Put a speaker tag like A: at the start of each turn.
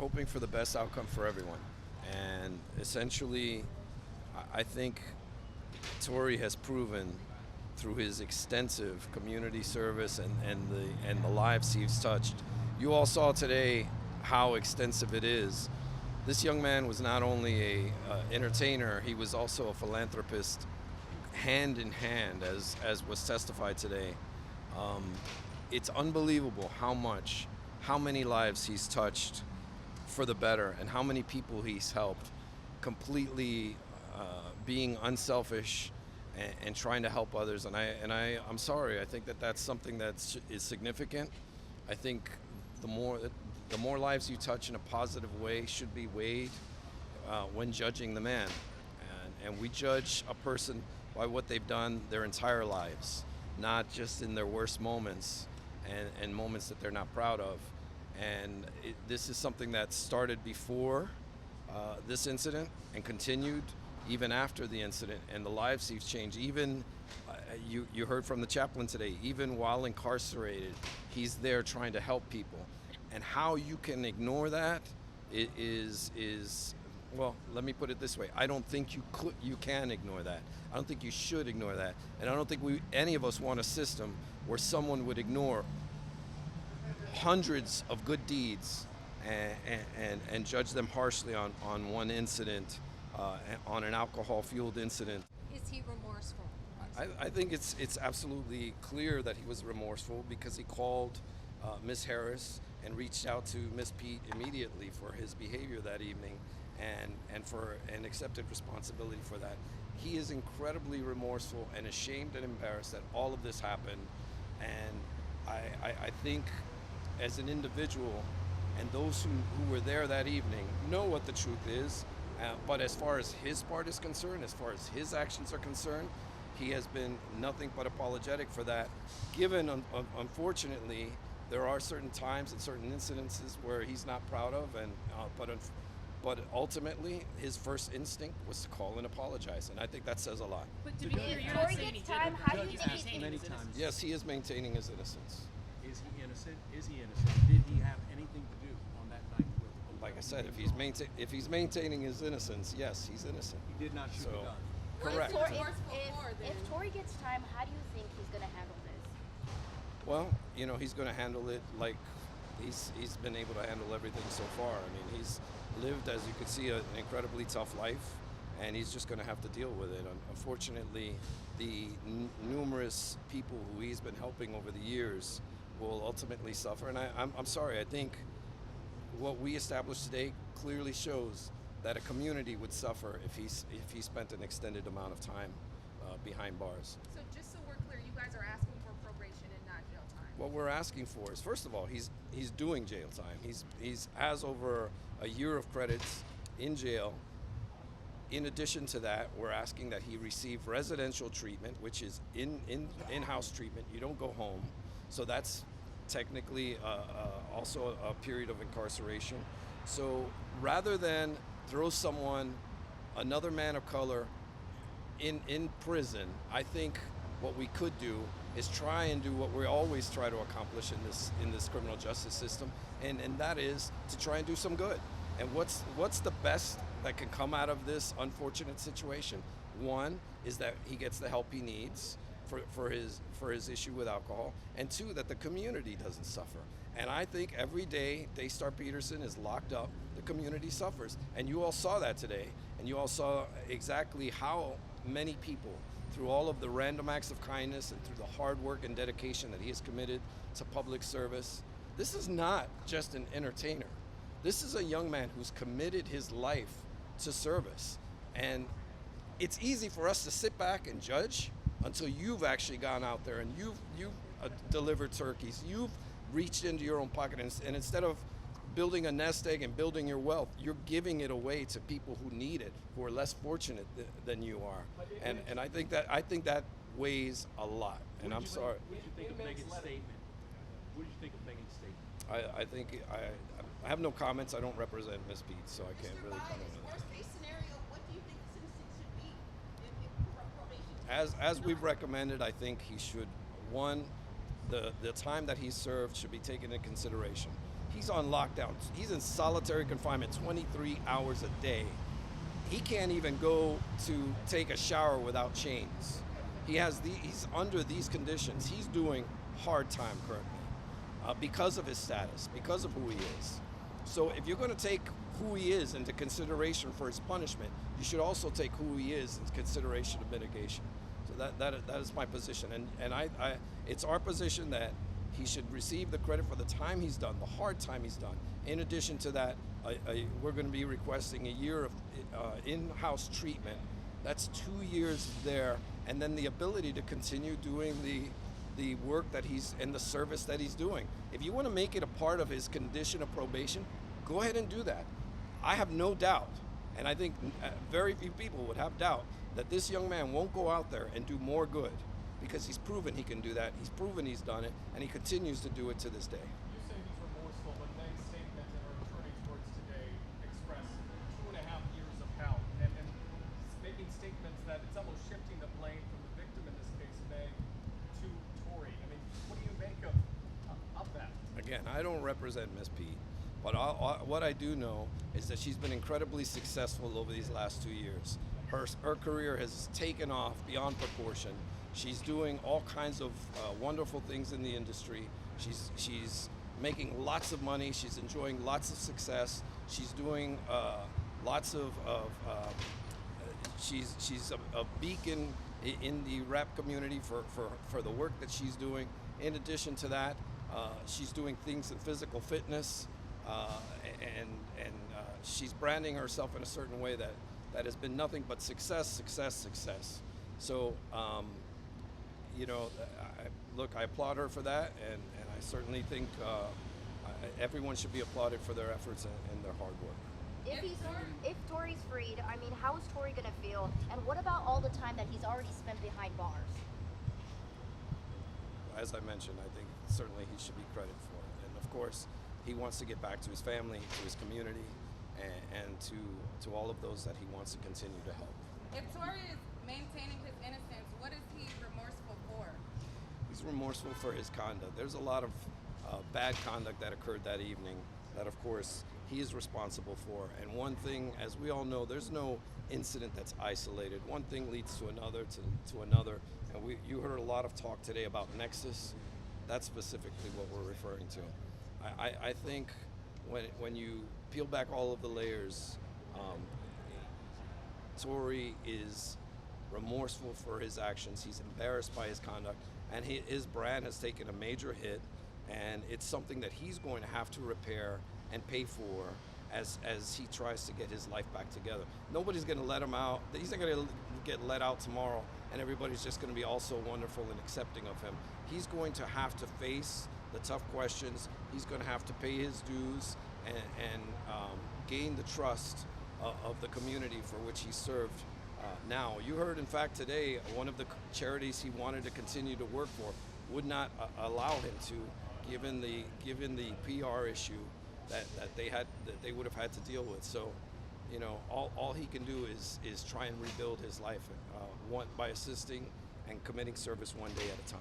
A: hoping for the best outcome for everyone. And essentially, I think Tory has proven through his extensive community service and the lives he's touched. You all saw today how extensive it is. This young man was not only a entertainer, he was also a philanthropist, hand in hand, as was testified today. It's unbelievable how many lives he's touched for the better, and how many people he's helped, completely being unselfish and trying to help others. And I'm sorry. I think that's something that is significant. I think the more lives you touch in a positive way should be weighed when judging the man. And we judge a person by what they've done their entire lives, not just in their worst moments and moments that they're not proud of. And this is something that started before this incident and continued even after the incident, and the lives he's changed. Even you heard from the chaplain today, even while incarcerated, he's there trying to help people. And how you can ignore that is well, let me put it this way. I don't think you can ignore that. I don't think you should ignore that. And I don't think any of us want a system where someone would ignore hundreds of good deeds and judge them harshly on one incident, on an alcohol-fueled incident.
B: Is he remorseful?
A: I think it's absolutely clear that he was remorseful, because he called Ms. Harris and reached out to Ms. Pete immediately for his behavior that evening, and accepted responsibility for that. He is incredibly remorseful and ashamed and embarrassed that all of this happened. And I think as an individual, and those who were there that evening know what the truth is, but as far as his part is concerned, as far as his actions are concerned, he has been nothing but apologetic for that, given, unfortunately, there are certain times and certain incidences where he's not proud of, but ultimately, his first instinct was to call and apologize, and I think that says a lot.
B: But to be clear, you're not saying he didn't.
C: How do you think
D: many times?
A: Yes, he is maintaining his innocence.
D: Is he innocent? Is he innocent? Did he have anything to do on that night with?
A: Like I said, if he's maintaining his innocence, yes, he's innocent.
D: He did not shoot
A: So,
D: the gun.
A: Correct.
C: If Tory gets time, how do you think he's going to handle this?
A: Well, he's going to handle it like he's been able to handle everything so far. I mean, he's lived, as you can see, an incredibly tough life, and he's just going to have to deal with it. Unfortunately, the numerous people who he's been helping over the years will ultimately suffer. And I'm sorry. I think what we established today clearly shows that a community would suffer if he spent an extended amount of time behind bars.
E: So just so we're clear, you guys are asking for probation and not jail time?
A: What we're asking for is, first of all, he's doing jail time. He's has over a year of credits in jail. In addition to that, we're asking that he receive residential treatment, which is in-house treatment. You don't go home, so that's technically also a period of incarceration. So rather than throw another man of color, in prison, I think what we could do is try and do what we always try to accomplish in this criminal justice system, and that is to try and do some good. And what's the best that can come out of this unfortunate situation? One is that he gets the help he needs for his issue with alcohol, and two, that the community doesn't suffer. And I think every day Daystar Peterson is locked up, the community suffers. And you all saw that today, and you all saw exactly how many people, through all of the random acts of kindness and through the hard work and dedication that he has committed to public service. This is not just an entertainer. This is a young man who's committed his life to service. And it's easy for us to sit back and judge until you've actually gone out there and you've delivered turkeys. You've reached into your own pocket, and instead of building a nest egg and building your wealth, you're giving it away to people who need it, who are less fortunate than you are. And I think that weighs a lot. And I'm sorry.
D: What did you think of Megan's statement? What did you think of Megan's statement?
A: I think I have no comments. I don't represent Ms. Pete, so I can't really comment on that.
F: Worst case scenario, what do you think the sentence should be if probation?
A: As we've recommended, I think he should, one, the time that he served should be taken into consideration. He's on lockdown. He's in solitary confinement 23 hours a day. He can't even go to take a shower without chains. He's under these conditions. He's doing hard time currently because of his status, because of who he is. So if you're going to take who he is into consideration for his punishment, you should also take who he is into consideration of mitigation. So that is my position, and it's our position that he should receive the credit for the time he's done, the hard time he's done. In addition to that, we're going to be requesting a year of in-house treatment. That's 2 years there, and then the ability to continue doing the work that he's and the service that he's doing. If you want to make it a part of his condition of probation, go ahead and do that. I have no doubt, and I think very few people would have doubt, that this young man won't go out there and do more good, because he's proven he can do that. He's proven he's done it, and he continues to do it to this day.
G: You say he's remorseful, but Meg's statement in her attorney's words today expressed 2.5 years of hell, and making statements that it's almost shifting the blame from the victim, in this case, Meg, to Tory. I mean, what do you make of that?
A: Again, I don't represent Miss P, but what I do know is that she's been incredibly successful over these last 2 years. Her career has taken off beyond proportion. She's doing all kinds of wonderful things in the industry. She's making lots of money. She's enjoying lots of success. She's doing lots of she's a beacon in the rap community for the work that she's doing. In addition to that, she's doing things in physical fitness, and she's branding herself in a certain way that has been nothing but success. So, I applaud her for that, and I certainly think everyone should be applauded for their efforts and their hard work.
C: If Tory's freed, I mean, how is Tory gonna feel? And what about all the time that he's already spent behind bars?
A: As I mentioned, I think certainly he should be credited for it. And of course, he wants to get back to his family, to his community, and to all of those that he wants to continue to help.
E: If Tory is maintaining his innocence, what is he remorseful for?
A: He's remorseful for his conduct. There's a lot of bad conduct that occurred that evening that, of course, he is responsible for. And one thing, as we all know, there's no incident that's isolated. One thing leads to another, to another. And you heard a lot of talk today about nexus. That's specifically what we're referring to. I think when you peel back all of the layers, Tory is remorseful for his actions. He's embarrassed by his conduct, and his brand has taken a major hit, and it's something that he's going to have to repair and pay for as he tries to get his life back together. Nobody's going to let him out. He's not going to get let out tomorrow, and everybody's just going to be all so wonderful and accepting of him. He's going to have to face the tough questions. He's going to have to pay his dues and gain the trust of the community for which he served. Now, you heard, in fact, today, one of the charities he wanted to continue to work for would not allow him to, given the PR issue that they would have had to deal with. So, all he can do is try and rebuild his life, by assisting and committing service one day at a time.